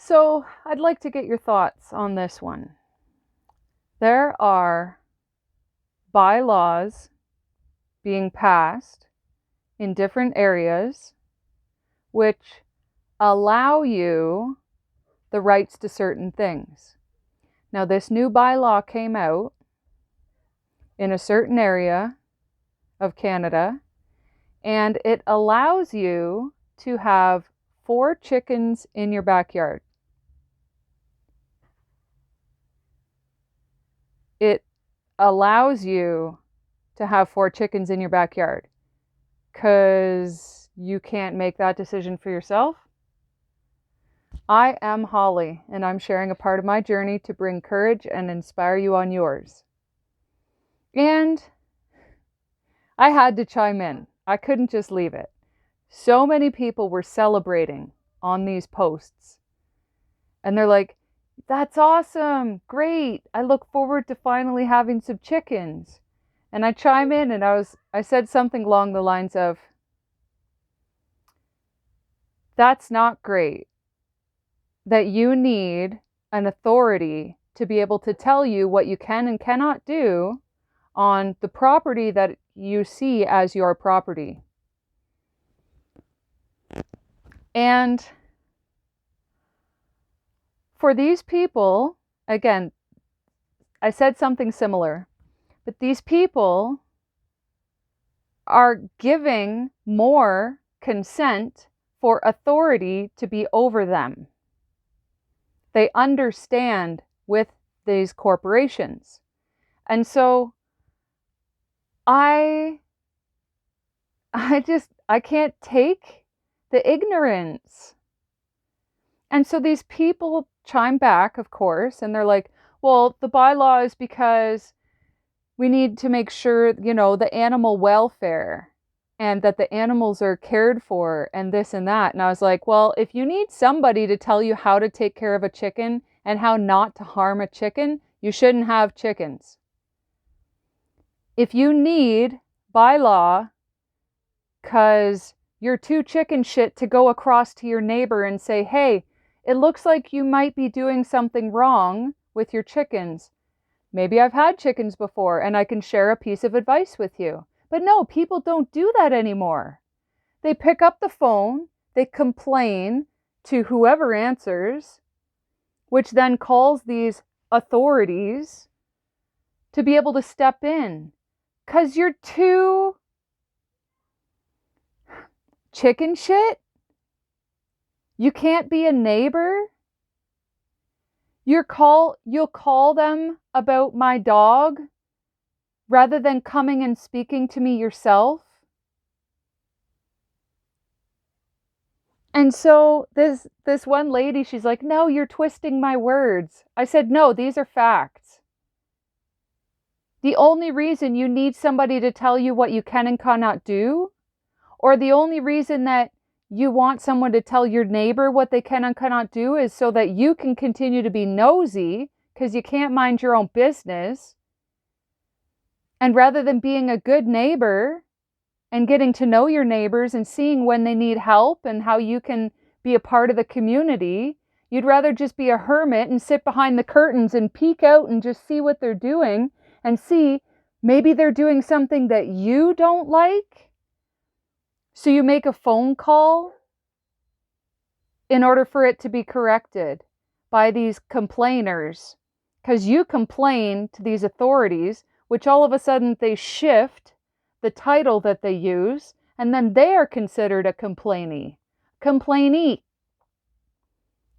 So, I'd like to get your thoughts on this one. There are bylaws being passed in different areas which allow you the rights to certain things. Now, this new bylaw came out in a certain area of Canada, and it allows you to have 4 chickens in your backyard. It allows you to have 4 chickens in your backyard because you can't make that decision for yourself. I am Holly, and I'm sharing a part of my journey to bring courage and inspire you on yours. And I had to chime in. I couldn't just leave it. So many people were celebrating on these posts. And they're like, that's awesome, great. I look forward to finally having some chickens. And I chime in and I said something along the lines of, that's not great. That you need an authority to be able to tell you what you can and cannot do on the property that you see as your property. And for these people, again, I said something similar, but these people are giving more consent for authority to be over them. They understand with these corporations. And so I can't take the ignorance. And so these people chime back, of course, and they're like, well, the bylaw is because we need to make sure, the animal welfare and that the animals are cared for and this and that. And I was like, well, if you need somebody to tell you how to take care of a chicken and how not to harm a chicken, you shouldn't have chickens. If you need bylaw because you're too chicken shit to go across to your neighbor and say, hey, it looks like you might be doing something wrong with your chickens. Maybe I've had chickens before and I can share a piece of advice with you. But no, people don't do that anymore. They pick up the phone, they complain to whoever answers, which then calls these authorities to be able to step in. Because you're too chicken shit? You can't be a neighbor? You'll call them about my dog rather than coming and speaking to me yourself? And so this one lady, she's like, no, you're twisting my words. I said, no, these are facts. The only reason you need somebody to tell you what you can and cannot do, or the only reason that you want someone to tell your neighbor what they can and cannot do is so that you can continue to be nosy because you can't mind your own business. And rather than being a good neighbor and getting to know your neighbors and seeing when they need help and how you can be a part of the community, you'd rather just be a hermit and sit behind the curtains and peek out and just see what they're doing and see maybe they're doing something that you don't like. So you make a phone call in order for it to be corrected by these complainers, because you complain to these authorities, which all of a sudden they shift the title that they use, and then they are considered a complainee.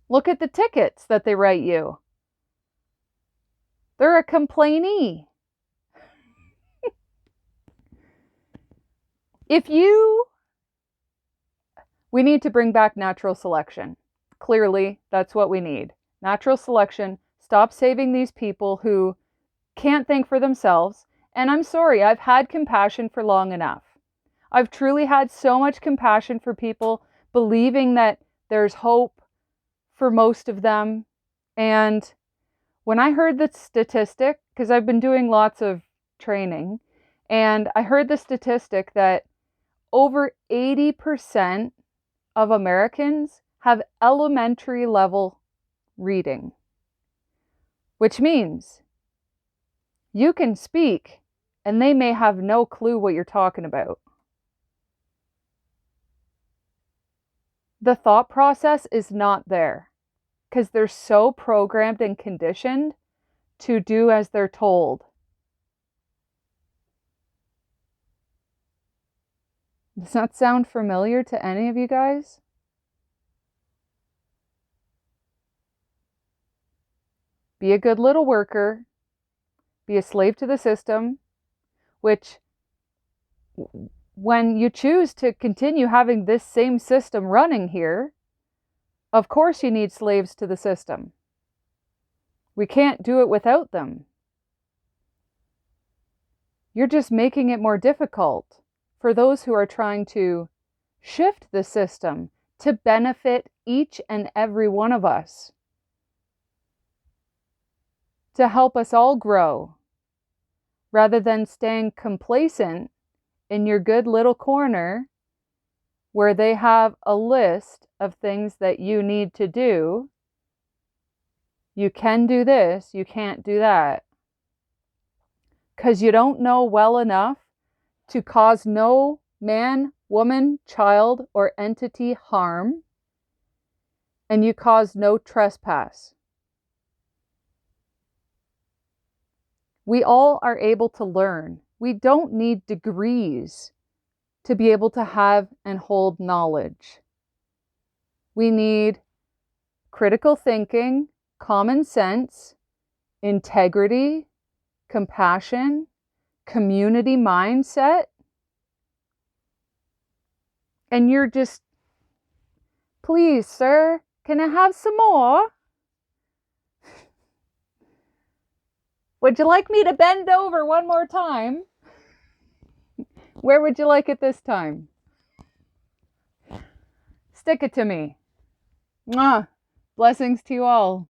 Look at the tickets that they write you. They're a complainee. We need to bring back natural selection. Clearly, that's what we need. Natural selection. Stop saving these people who can't think for themselves. And I'm sorry, I've had compassion for long enough. I've truly had so much compassion for people, believing that there's hope for most of them. And when I heard the statistic, because I've been doing lots of training, and I heard the statistic that over 80% of Americans have elementary level reading, which means you can speak and they may have no clue what you're talking about. The thought process is not there because they're so programmed and conditioned to do as they're told. Does that sound familiar to any of you guys? Be a good little worker, be a slave to the system, which when you choose to continue having this same system running here, of course you need slaves to the system. We can't do it without them. You're just making it more difficult for those who are trying to shift the system to benefit each and every one of us, to help us all grow, rather than staying complacent in your good little corner where they have a list of things that you need to do. You can do this, you can't do that. Because you don't know well enough to cause no man, woman, child, or entity harm, and you cause no trespass. We all are able to learn. We don't need degrees to be able to have and hold knowledge. We need critical thinking, common sense, integrity, compassion, community mindset. And you're just, please, sir, can I have some more? Would you like me to bend over one more time? Where would you like it this time? Stick it to me. Mwah. Blessings to you all.